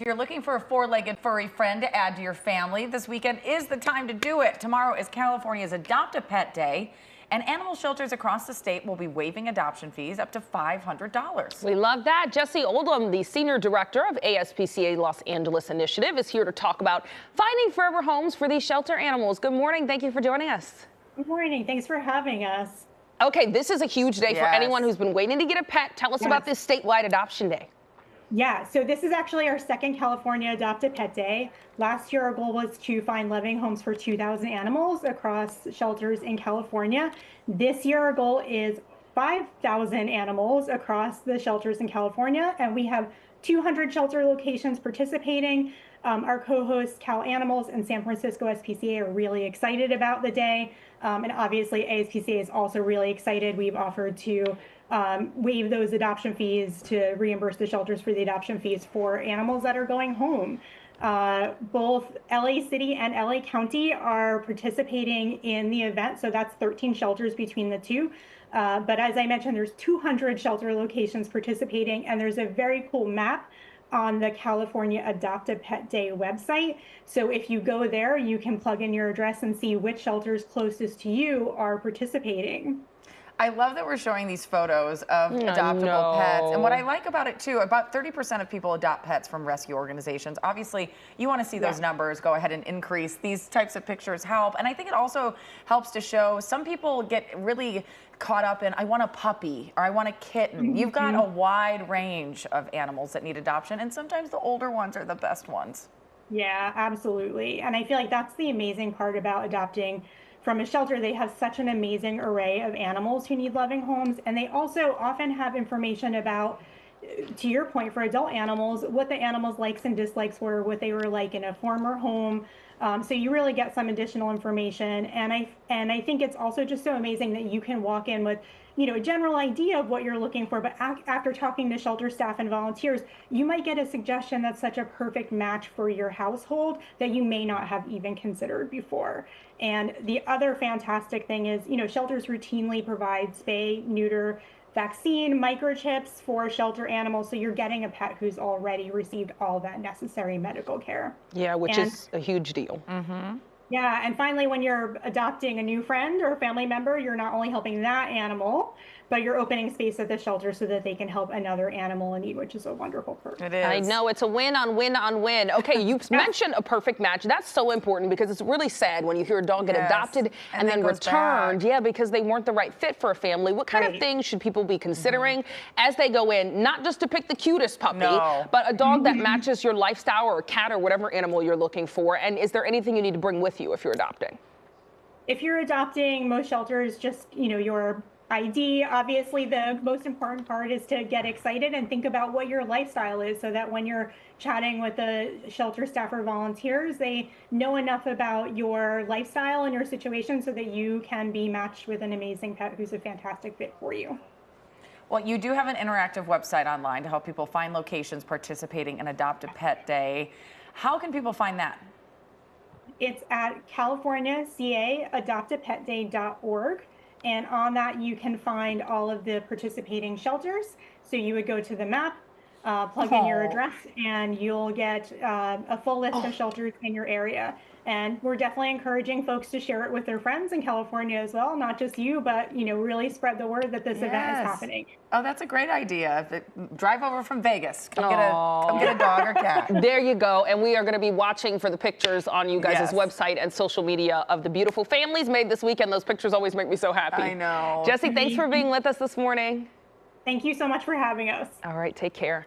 If you're looking for a four-legged furry friend to add to your family, this weekend is the time to do it. Tomorrow is California's Adopt a Pet Day, and animal shelters across the state will be waiving adoption fees up to $500. We love that. Jesse Oldham, the senior director of ASPCA Los Angeles Initiative, is here to talk about finding forever homes for these shelter animals. Good morning. Thank you for joining us. Good morning. Thanks for having us. Okay, this is a huge day for anyone who's been waiting to get a pet. Tell us about this statewide adoption day. Yeah, so this is actually our second California Adopt a Pet Day. Last year, our goal was to find loving homes for 2,000 animals across shelters in California. This year, our goal is 5,000 animals across the shelters in California, and we have 200 shelter locations participating. Our co-hosts, Cal Animals and San Francisco SPCA, are really excited about the day. And obviously, ASPCA is also really excited. We've offered to waive those adoption fees to reimburse the shelters for the adoption fees for animals that are going home. Both LA City and LA County are participating in the event, so that's 13 shelters between the two. But as I mentioned, there's 200 shelter locations participating, and there's a very cool map on the California Adopt a Pet Day website. So if you go there, you can plug in your address and see which shelters closest to you are participating. I love that we're showing these photos of adoptable pets. And what I like about it, too, about 30% of people adopt pets from rescue organizations. Obviously, you want to see those numbers go ahead and increase. These types of pictures help. And I think it also helps to show some people get really caught up in, I want a puppy or I want a kitten. You've got a wide range of animals that need adoption, and sometimes the older ones are the best ones. Yeah, absolutely. And I feel like that's the amazing part about adopting from a shelter. They have such an amazing array of animals who need loving homes, and they also often have information about, to your point, for adult animals, what the animals' likes and dislikes were, what they were like in a former home. So you really get some additional information, and I think it's also just so amazing that you can walk in with, you know, a general idea of what you're looking for, but after talking to shelter staff and volunteers, you might get a suggestion that's such a perfect match for your household that you may not have even considered before. And the other fantastic thing is, you know, shelters routinely provide spay, neuter, vaccine, microchips for shelter animals, so you're getting a pet who's already received all that necessary medical care. Yeah, which is a huge deal. Yeah, and finally, when you're adopting a new friend or family member, you're not only helping that animal, but you're opening space at the shelter so that they can help another animal in need, which is a wonderful perk. It is. I know, it's a win on win on win. Okay, you've mentioned a perfect match. That's so important because it's really sad when you hear a dog get adopted and then returned. Yeah, because they weren't the right fit for a family. What kind of things should people be considering as they go in, not just to pick the cutest puppy, but a dog that matches your lifestyle, or a cat or whatever animal you're looking for? And is there anything you need to bring with you if you're adopting? If you're adopting, most shelters just, you know, your ID. Obviously, the most important part is to get excited and think about what your lifestyle is, so that when you're chatting with the shelter staff or volunteers, they know enough about your lifestyle and your situation so that you can be matched with an amazing pet who's a fantastic fit for you. Well, you do have an interactive website online to help people find locations participating in Adopt a Pet Day. How can people find that? It's at californiacaadoptapetday.org. And on that, you can find all of the participating shelters. So you would go to the map, plug in your address, and you'll get a full list of shelters in your area. And we're definitely encouraging folks to share it with their friends in California as well, not just you, but, you know, really spread the word that this event is happening. Oh, that's a great idea. Drive over from Vegas. Come get a dog or cat. There you go. And we are going to be watching for the pictures on you guys' website and social media of the beautiful families made this weekend. Those pictures always make me so happy. I know. Jesse, thanks for being with us this morning. Thank you so much for having us. All right, take care.